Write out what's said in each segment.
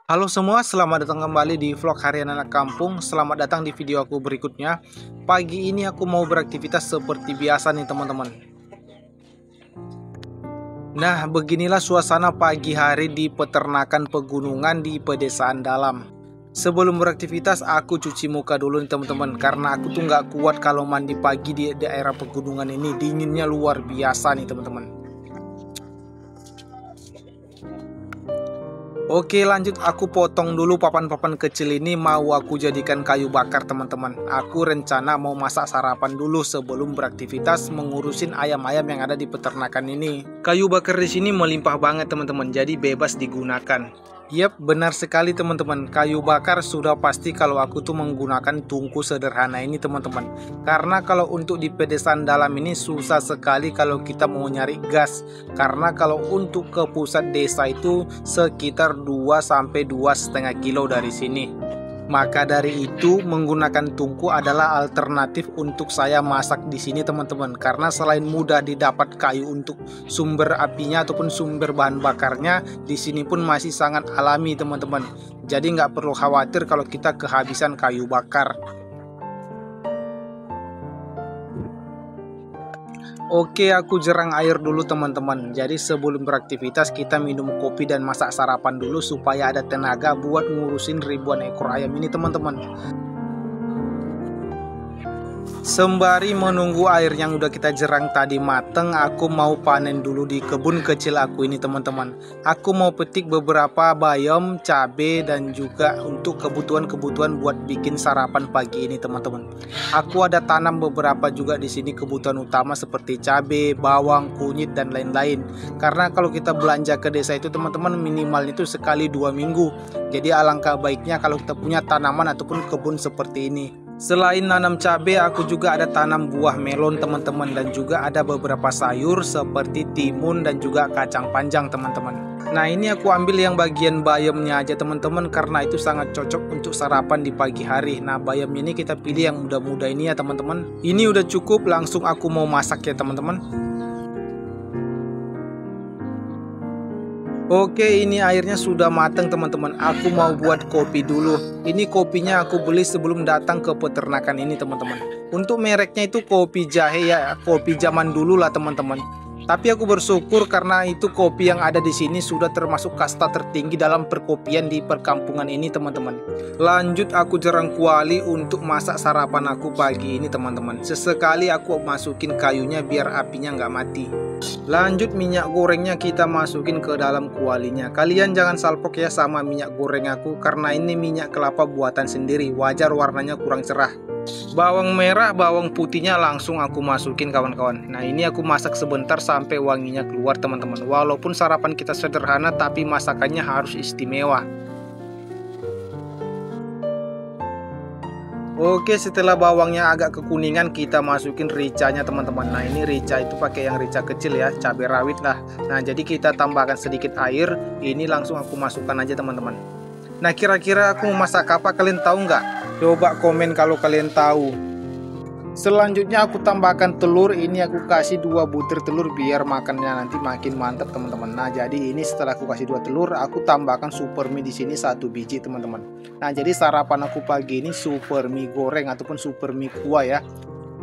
Halo semua, selamat datang kembali di vlog harian anak kampung. Selamat datang di video aku berikutnya. Pagi ini aku mau beraktivitas seperti biasa nih teman-teman. Nah, beginilah suasana pagi hari di peternakan pegunungan di pedesaan dalam. Sebelum beraktivitas, aku cuci muka dulu nih teman-teman. Karena aku tuh nggak kuat kalau mandi pagi di daerah pegunungan ini. Dinginnya luar biasa nih teman-teman. Oke, lanjut, aku potong dulu papan-papan kecil ini, mau aku jadikan kayu bakar teman-teman. Aku rencana mau masak sarapan dulu sebelum beraktivitas mengurusin ayam-ayam yang ada di peternakan ini. Kayu bakar di sini melimpah banget teman-teman, jadi bebas digunakan. Yap, benar sekali teman-teman. Kayu bakar sudah pasti kalau aku tuh menggunakan tungku sederhana ini teman-teman. Karena kalau untuk di pedesaan dalam ini susah sekali kalau kita mau nyari gas. Karena kalau untuk ke pusat desa itu sekitar 2 sampai 2,5 kilo dari sini. Maka dari itu menggunakan tungku adalah alternatif untuk saya masak di sini teman-teman. Karena selain mudah didapat kayu untuk sumber apinya ataupun sumber bahan bakarnya, di sini pun masih sangat alami teman-teman. Jadi nggak perlu khawatir kalau kita kehabisan kayu bakar. Oke, aku jerang air dulu teman-teman. Jadi sebelum beraktivitas kita minum kopi dan masak sarapan dulu supaya ada tenaga buat ngurusin ribuan ekor ayam ini teman-teman. Sembari menunggu air yang udah kita jerang tadi mateng, aku mau panen dulu di kebun kecil aku ini teman-teman. Aku mau petik beberapa bayam, cabai, dan juga untuk kebutuhan-kebutuhan buat bikin sarapan pagi ini teman-teman. Aku ada tanam beberapa juga di sini kebutuhan utama seperti cabai, bawang, kunyit, dan lain-lain. Karena kalau kita belanja ke desa itu teman-teman minimal itu sekali 2 minggu. Jadi alangkah baiknya kalau kita punya tanaman ataupun kebun seperti ini. Selain nanam cabai, aku juga ada tanam buah melon teman-teman, dan juga ada beberapa sayur seperti timun dan juga kacang panjang teman-teman. Nah, ini aku ambil yang bagian bayamnya aja teman-teman karena itu sangat cocok untuk sarapan di pagi hari. Nah, bayamnya ini kita pilih yang muda-muda ini ya teman-teman. Ini udah cukup, langsung aku mau masak ya teman-teman. Oke, ini airnya sudah matang teman-teman. Aku mau buat kopi dulu. Ini kopinya aku beli sebelum datang ke peternakan ini teman-teman. Untuk mereknya itu kopi jahe ya, kopi zaman dulu lah teman-teman. Tapi aku bersyukur karena itu kopi yang ada di sini sudah termasuk kasta tertinggi dalam perkopian di perkampungan ini teman-teman. Lanjut, aku jerang kuali untuk masak sarapan aku pagi ini teman-teman. Sesekali aku masukin kayunya biar apinya nggak mati. Lanjut, minyak gorengnya kita masukin ke dalam kualinya. Kalian jangan salpok ya sama minyak goreng aku karena ini minyak kelapa buatan sendiri. Wajar warnanya kurang cerah. Bawang merah, bawang putihnya langsung aku masukin kawan-kawan. Nah, ini aku masak sebentar sampai wanginya keluar teman-teman. Walaupun sarapan kita sederhana tapi masakannya harus istimewa. Oke, setelah bawangnya agak kekuningan kita masukin ricanya teman-teman. Nah, ini rica itu pakai yang rica kecil ya, cabai rawit lah. Nah, jadi kita tambahkan sedikit air. Ini langsung aku masukkan aja teman-teman. Nah, kira-kira aku mau masak apa, kalian tahu nggak? Coba komen kalau kalian tahu. Selanjutnya aku tambahkan telur. Ini aku kasih 2 butir telur biar makannya nanti makin mantap teman-teman. Nah, jadi ini setelah aku kasih 2 telur, aku tambahkan super mie di sini 1 biji teman-teman. Nah, jadi sarapan aku pagi ini super mie goreng ataupun super mie kuah ya.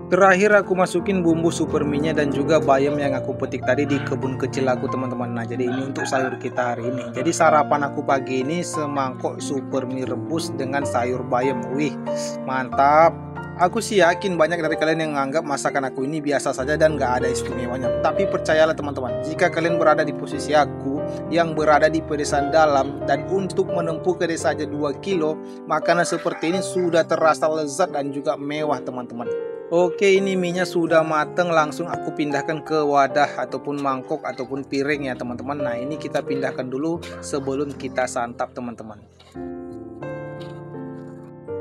Terakhir aku masukin bumbu super mie-nya dan juga bayam yang aku petik tadi di kebun kecil aku teman-teman. Nah, jadi ini untuk sayur kita hari ini. Jadi sarapan aku pagi ini semangkok super mie rebus dengan sayur bayam. Wih, mantap. Aku sih yakin banyak dari kalian yang menganggap masakan aku ini biasa saja dan gak ada istimewanya. Tapi percayalah teman-teman, jika kalian berada di posisi aku yang berada di pedesaan dalam dan untuk menempuh ke desa aja 2 kilo, makanan seperti ini sudah terasa lezat dan juga mewah teman-teman. Oke, ini minyak sudah mateng, langsung aku pindahkan ke wadah ataupun mangkok ataupun piring ya teman-teman. Nah, ini kita pindahkan dulu sebelum kita santap teman-teman.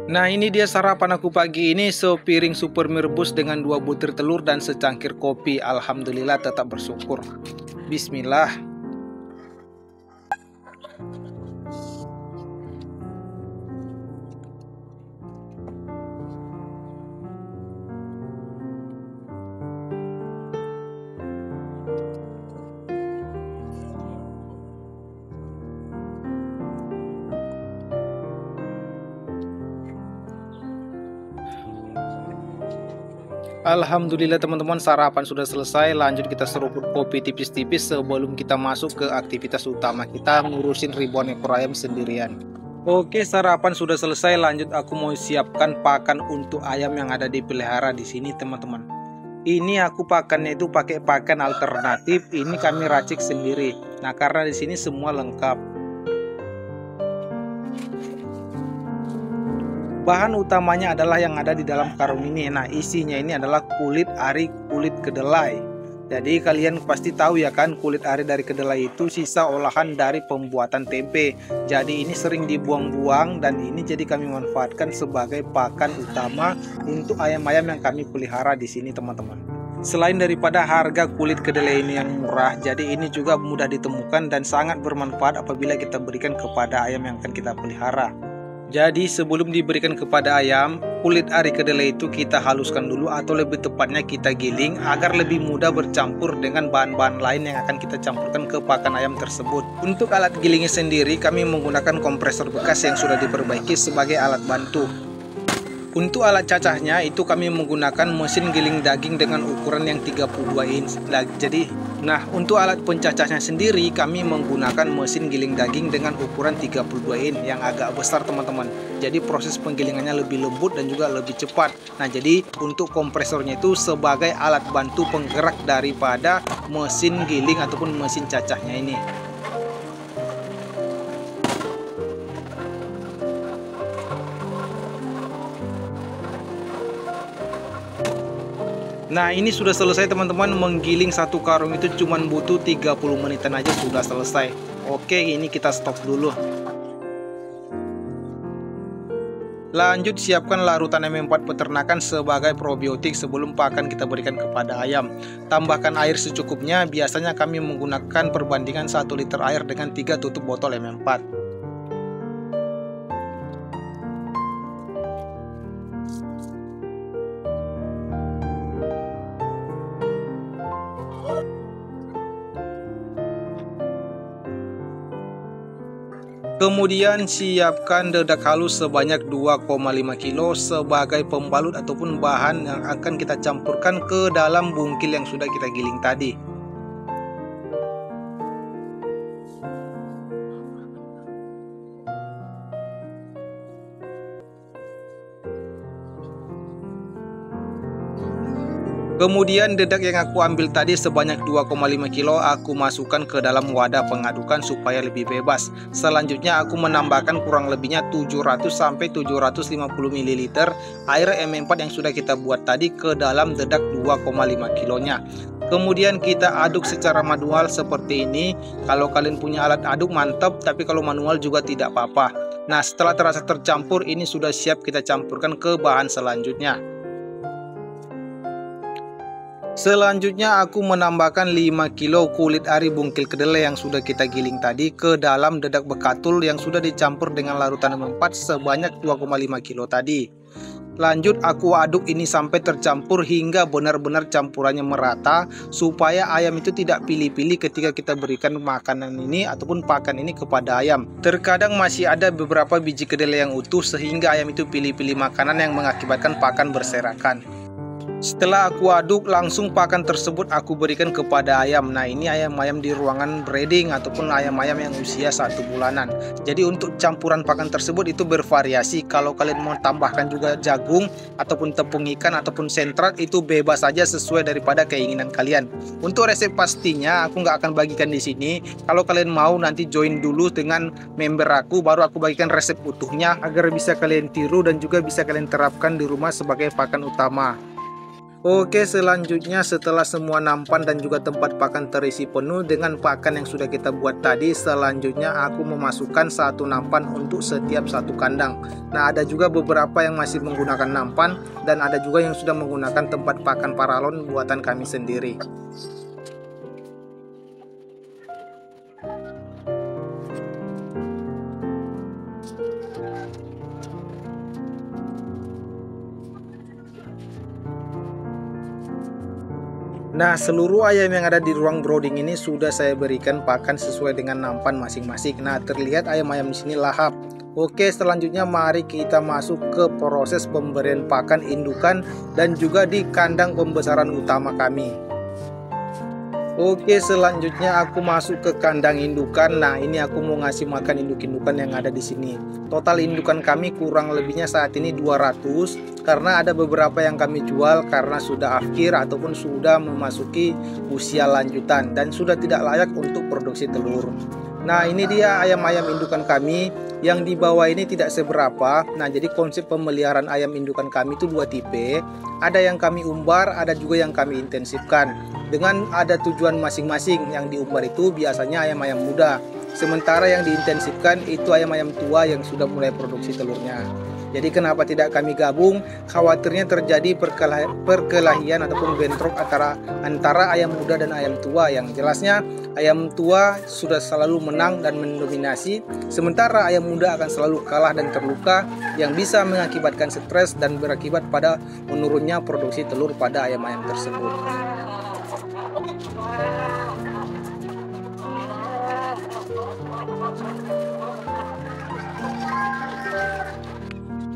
Nah, ini dia sarapan aku pagi ini, sepiring super mie rebus dengan 2 butir telur dan secangkir kopi. Alhamdulillah, tetap bersyukur. Bismillah. Alhamdulillah teman-teman, sarapan sudah selesai. Lanjut kita seruput kopi tipis-tipis sebelum kita masuk ke aktivitas utama kita ngurusin ribuan ekor ayam sendirian. Oke, sarapan sudah selesai. Lanjut aku mau siapkan pakan untuk ayam yang ada di pelihara di sini teman-teman. Ini aku pakannya itu pakai pakan alternatif. Ini kami racik sendiri. Nah, karena di sini semua lengkap. Bahan utamanya adalah yang ada di dalam karung ini. Nah, isinya ini adalah kulit ari, kulit kedelai. Jadi kalian pasti tahu ya kan, kulit ari dari kedelai itu sisa olahan dari pembuatan tempe. Jadi ini sering dibuang-buang dan ini jadi kami manfaatkan sebagai pakan utama untuk ayam-ayam yang kami pelihara di sini teman-teman. Selain daripada harga kulit kedelai ini yang murah, jadi ini juga mudah ditemukan dan sangat bermanfaat apabila kita berikan kepada ayam yang akan kita pelihara. Jadi sebelum diberikan kepada ayam, kulit ari kedelai itu kita haluskan dulu atau lebih tepatnya kita giling agar lebih mudah bercampur dengan bahan-bahan lain yang akan kita campurkan ke pakan ayam tersebut. Untuk alat gilingnya sendiri kami menggunakan kompresor bekas yang sudah diperbaiki sebagai alat bantu. Untuk alat cacahnya itu kami menggunakan mesin giling daging dengan ukuran yang 32 inch. Nah, untuk alat pencacahnya sendiri kami menggunakan mesin giling daging dengan ukuran 32 inch yang agak besar teman-teman. Jadi proses penggilingannya lebih lembut dan juga lebih cepat. Nah, jadi untuk kompresornya itu sebagai alat bantu penggerak daripada mesin giling ataupun mesin cacahnya ini. Nah, ini sudah selesai teman-teman. Menggiling satu karung itu cuma butuh 30 menitan aja sudah selesai. Oke, ini kita stop dulu. Lanjut siapkan larutan M4 peternakan sebagai probiotik sebelum pakan kita berikan kepada ayam. Tambahkan air secukupnya. Biasanya kami menggunakan perbandingan 1 liter air dengan 3 tutup botol M4. Kemudian siapkan dedak halus sebanyak 2,5 kilo sebagai pembalut ataupun bahan yang akan kita campurkan ke dalam bungkil yang sudah kita giling tadi. Kemudian dedak yang aku ambil tadi sebanyak 2,5 kilo aku masukkan ke dalam wadah pengadukan supaya lebih bebas. Selanjutnya aku menambahkan kurang lebihnya 700 sampai 750 ml air M4 yang sudah kita buat tadi ke dalam dedak 2,5 kilonya. Kemudian kita aduk secara manual seperti ini. Kalau kalian punya alat aduk mantap, tapi kalau manual juga tidak apa-apa. Nah, setelah terasa tercampur ini sudah siap kita campurkan ke bahan selanjutnya. Selanjutnya aku menambahkan 5 kilo kulit ari bungkil kedelai yang sudah kita giling tadi ke dalam dedak bekatul yang sudah dicampur dengan larutan M4 sebanyak 2,5 kilo tadi. Lanjut aku aduk ini sampai tercampur hingga benar-benar campurannya merata supaya ayam itu tidak pilih-pilih ketika kita berikan makanan ini ataupun pakan ini kepada ayam. Terkadang masih ada beberapa biji kedelai yang utuh sehingga ayam itu pilih-pilih makanan yang mengakibatkan pakan berserakan. Setelah aku aduk, langsung pakan tersebut aku berikan kepada ayam. Nah, ini ayam-ayam di ruangan breeding ataupun ayam-ayam yang usia 1 bulanan. Jadi untuk campuran pakan tersebut itu bervariasi. Kalau kalian mau tambahkan juga jagung ataupun tepung ikan ataupun sentrat itu bebas saja sesuai daripada keinginan kalian. Untuk resep pastinya aku nggak akan bagikan di sini. Kalau kalian mau nanti join dulu dengan member aku, baru aku bagikan resep utuhnya agar bisa kalian tiru dan juga bisa kalian terapkan di rumah sebagai pakan utama. Oke, selanjutnya setelah semua nampan dan juga tempat pakan terisi penuh dengan pakan yang sudah kita buat tadi, selanjutnya aku memasukkan satu nampan untuk setiap satu kandang. Nah, ada juga beberapa yang masih menggunakan nampan dan ada juga yang sudah menggunakan tempat pakan paralon buatan kami sendiri. Nah, seluruh ayam yang ada di ruang brooding ini sudah saya berikan pakan sesuai dengan nampan masing-masing. Nah, terlihat ayam-ayam di sini lahap. Oke, selanjutnya mari kita masuk ke proses pemberian pakan indukan dan juga di kandang pembesaran utama kami. Oke, selanjutnya aku masuk ke kandang indukan. Nah, ini aku mau ngasih makan induk-indukan yang ada di sini. Total indukan kami kurang lebihnya saat ini 200 karena ada beberapa yang kami jual karena sudah akhir ataupun sudah memasuki usia lanjutan dan sudah tidak layak untuk produksi telur. Nah, ini dia ayam-ayam indukan kami. Yang di bawah ini tidak seberapa. Nah, jadi konsep pemeliharaan ayam indukan kami itu dua tipe. Ada yang kami umbar, ada juga yang kami intensifkan. Dengan ada tujuan masing-masing. Yang diumbar itu biasanya ayam-ayam muda. Sementara yang diintensifkan itu ayam-ayam tua yang sudah mulai produksi telurnya. Jadi kenapa tidak kami gabung? Khawatirnya terjadi perkelahian ataupun bentrok antara ayam muda dan ayam tua. Yang jelasnya ayam tua sudah selalu menang dan mendominasi, sementara ayam muda akan selalu kalah dan terluka, yang bisa mengakibatkan stres dan berakibat pada menurunnya produksi telur pada ayam-ayam tersebut.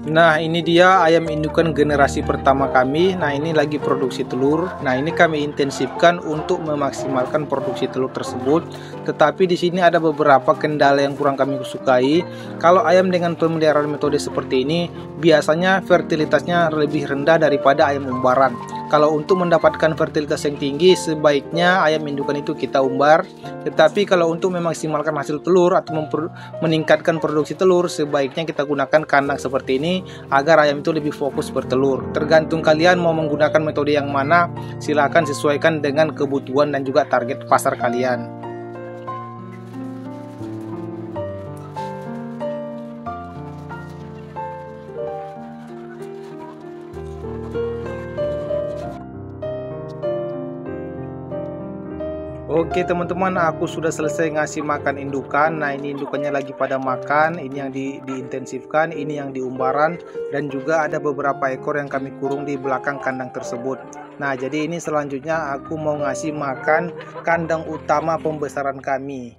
Nah, ini dia ayam indukan generasi pertama kami. Nah, ini lagi produksi telur. Nah, ini kami intensifkan untuk memaksimalkan produksi telur tersebut. Tetapi di sini ada beberapa kendala yang kurang kami sukai. Kalau ayam dengan pemeliharaan metode seperti ini, biasanya fertilitasnya lebih rendah daripada ayam umbaran. Kalau untuk mendapatkan fertilitas yang tinggi, sebaiknya ayam indukan itu kita umbar. Tetapi kalau untuk memaksimalkan hasil telur atau meningkatkan produksi telur, sebaiknya kita gunakan kandang seperti ini agar ayam itu lebih fokus bertelur. Tergantung kalian mau menggunakan metode yang mana, silahkan sesuaikan dengan kebutuhan dan juga target pasar kalian. Oke teman-teman, aku sudah selesai ngasih makan indukan. Nah, ini indukannya lagi pada makan. Ini yang diintensifkan, ini yang diumbaran, dan juga ada beberapa ekor yang kami kurung di belakang kandang tersebut. Nah, jadi ini selanjutnya aku mau ngasih makan kandang utama pembesaran kami.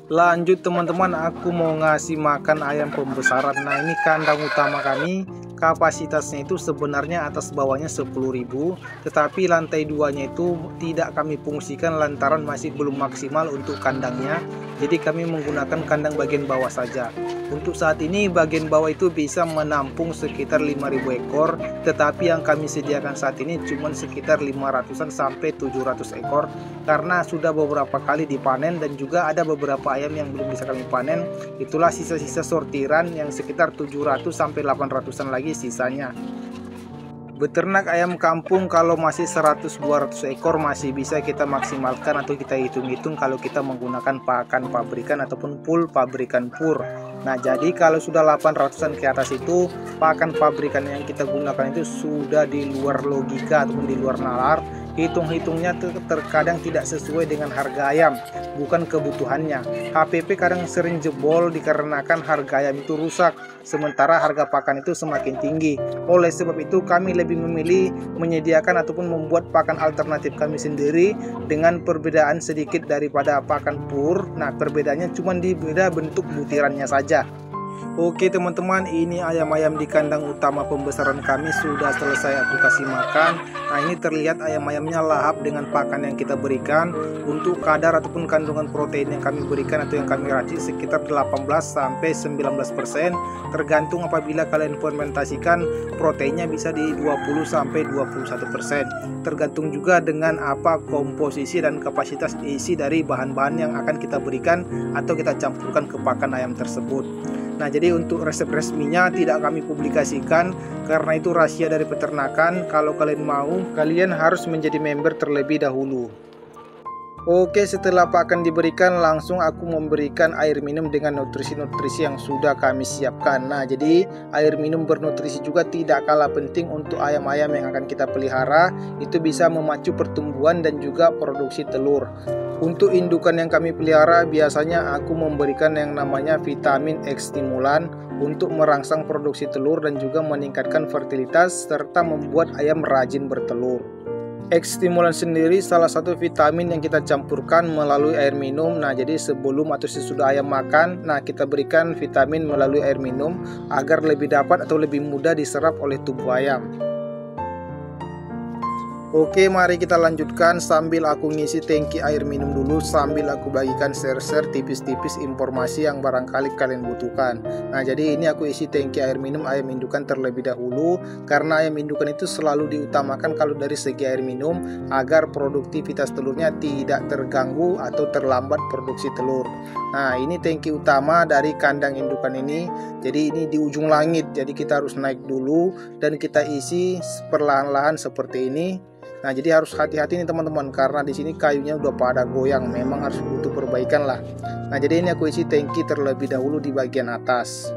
Lanjut teman-teman, aku mau ngasih makan ayam pembesaran. Nah, ini kandang utama kami. Kapasitasnya itu sebenarnya atas bawahnya 10.000, tetapi lantai 2-nya itu tidak kami fungsikan lantaran masih belum maksimal untuk kandangnya. Jadi kami menggunakan kandang bagian bawah saja. Untuk saat ini bagian bawah itu bisa menampung sekitar 5.000 ekor, tetapi yang kami sediakan saat ini cuma sekitar 500-an sampai 700 ekor karena sudah beberapa kali dipanen dan juga ada beberapa ayam yang belum bisa kami panen. Itulah sisa-sisa sortiran yang sekitar 700 sampai 800-an lagi sisanya. Beternak ayam kampung kalau masih 100-200 ekor masih bisa kita maksimalkan atau kita hitung-hitung kalau kita menggunakan pakan pabrikan ataupun full pabrikan pur. Nah, jadi kalau sudah 800-an ke atas itu pakan pabrikan yang kita gunakan itu sudah di luar logika ataupun di luar nalar. Hitung-hitungnya terkadang tidak sesuai dengan harga ayam, bukan kebutuhannya. HPP kadang sering jebol dikarenakan harga ayam itu rusak, sementara harga pakan itu semakin tinggi. Oleh sebab itu kami lebih memilih menyediakan ataupun membuat pakan alternatif kami sendiri dengan perbedaan sedikit daripada pakan pur. Nah, perbedaannya cuma di beda bentuk butirannya saja. Oke teman-teman, ini ayam-ayam di kandang utama pembesaran kami sudah selesai aku kasih makan. Nah, ini terlihat ayam-ayamnya lahap dengan pakan yang kita berikan. Untuk kadar ataupun kandungan protein yang kami berikan atau yang kami racik sekitar 18-19%, tergantung apabila kalian fermentasikan proteinnya bisa di 20-21%. Tergantung juga dengan apa komposisi dan kapasitas isi dari bahan-bahan yang akan kita berikan atau kita campurkan ke pakan ayam tersebut. Nah, jadi untuk resep resminya tidak kami publikasikan karena itu rahasia dari peternakan. Kalau kalian mau, kalian harus menjadi member terlebih dahulu. Oke, setelah pakan diberikan, langsung aku memberikan air minum dengan nutrisi-nutrisi yang sudah kami siapkan. Nah, jadi air minum bernutrisi juga tidak kalah penting untuk ayam-ayam yang akan kita pelihara. Itu bisa memacu pertumbuhan dan juga produksi telur. Untuk indukan yang kami pelihara, biasanya aku memberikan yang namanya vitamin X stimulan untuk merangsang produksi telur dan juga meningkatkan fertilitas serta membuat ayam rajin bertelur. X stimulan sendiri salah satu vitamin yang kita campurkan melalui air minum. Nah, jadi sebelum atau sesudah ayam makan, nah kita berikan vitamin melalui air minum agar lebih dapat atau lebih mudah diserap oleh tubuh ayam. Oke, mari kita lanjutkan sambil aku ngisi tangki air minum dulu, sambil aku bagikan share-share tipis-tipis informasi yang barangkali kalian butuhkan. Nah, jadi ini aku isi tangki air minum ayam indukan terlebih dahulu, karena ayam indukan itu selalu diutamakan kalau dari segi air minum agar produktivitas telurnya tidak terganggu atau terlambat produksi telur. Nah, ini tangki utama dari kandang indukan ini. Jadi ini di ujung langit, jadi kita harus naik dulu dan kita isi perlahan-lahan seperti ini. Nah, jadi harus hati-hati nih teman-teman, karena di sini kayunya udah pada goyang, memang harus butuh perbaikan lah. Nah, jadi ini aku isi tangki terlebih dahulu di bagian atas.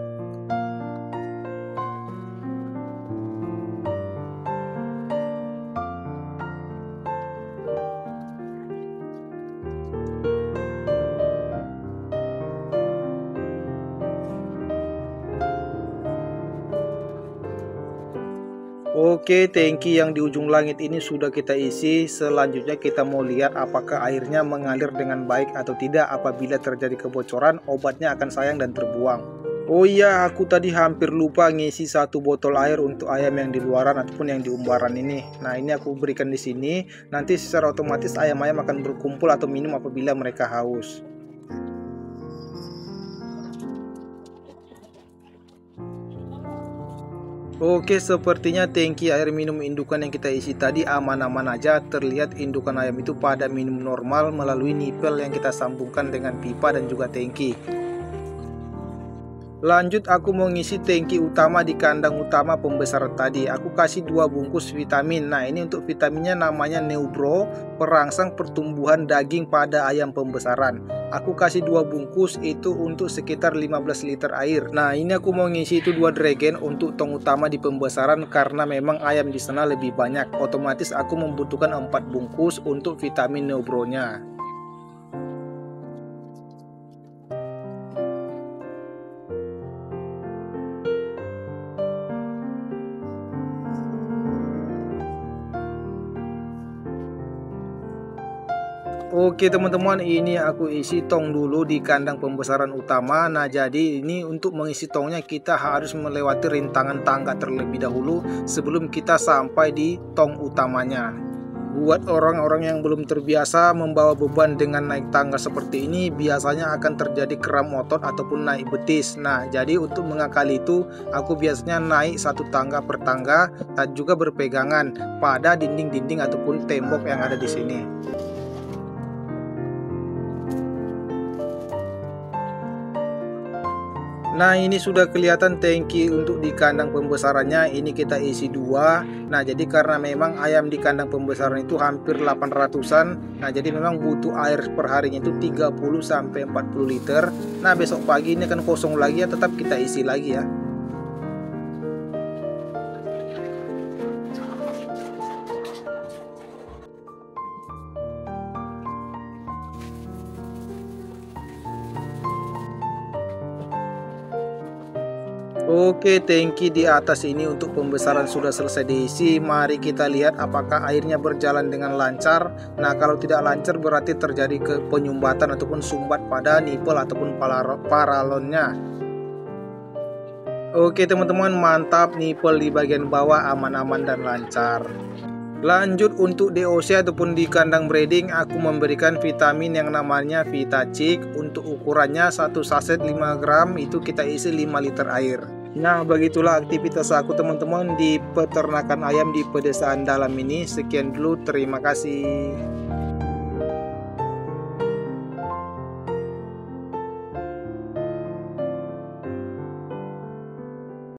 Oke, tangki yang di ujung langit ini sudah kita isi. Selanjutnya kita mau lihat apakah airnya mengalir dengan baik atau tidak. Apabila terjadi kebocoran, obatnya akan sayang dan terbuang. Oh iya, aku tadi hampir lupa ngisi 1 botol air untuk ayam yang di luaran ataupun yang di umbaran ini. Nah, ini aku berikan di sini. Nanti secara otomatis ayam-ayam akan berkumpul atau minum apabila mereka haus. Oke, sepertinya tangki air minum indukan yang kita isi tadi aman-aman aja. Terlihat indukan ayam itu pada minum normal melalui nipel yang kita sambungkan dengan pipa dan juga tangki. Lanjut, aku mau ngisi tangki utama di kandang utama pembesaran tadi. Aku kasih 2 bungkus vitamin. Nah, ini untuk vitaminnya namanya Neubro, perangsang pertumbuhan daging pada ayam pembesaran. Aku kasih 2 bungkus itu untuk sekitar 15 liter air. Nah, ini aku mau ngisi itu 2 dragon untuk tong utama di pembesaran, karena memang ayam di sana lebih banyak. Otomatis aku membutuhkan 4 bungkus untuk vitamin Neubro-nya. Oke teman-teman, ini aku isi tong dulu di kandang pembesaran utama. Nah, jadi ini untuk mengisi tongnya kita harus melewati rintangan tangga terlebih dahulu sebelum kita sampai di tong utamanya. Buat orang-orang yang belum terbiasa membawa beban dengan naik tangga seperti ini, biasanya akan terjadi kram otot ataupun naik betis. Nah, jadi untuk mengakali itu, aku biasanya naik 1 tangga per tangga dan juga berpegangan pada dinding-dinding ataupun tembok yang ada di sini. Nah, ini sudah kelihatan tangki untuk di kandang pembesarannya. Ini kita isi 2. Nah, jadi karena memang ayam di kandang pembesaran itu hampir 800-an. Nah, jadi memang butuh air per harinya itu 30-40 liter. Nah, besok pagi ini akan kosong lagi ya, tetap kita isi lagi ya. Oke, tangki di atas ini untuk pembesaran sudah selesai diisi. Mari kita lihat apakah airnya berjalan dengan lancar. Nah, kalau tidak lancar berarti terjadi penyumbatan ataupun sumbat pada nipel ataupun paralonnya. Oke teman-teman, mantap, nipel di bagian bawah aman-aman dan lancar. Lanjut untuk DOC ataupun di kandang breeding, aku memberikan vitamin yang namanya Vitacik. Untuk ukurannya 1 saset 5 gram, itu kita isi 5 liter air. Nah, begitulah aktivitas aku teman-teman di peternakan ayam di pedesaan dalam ini. Sekian dulu, terima kasih.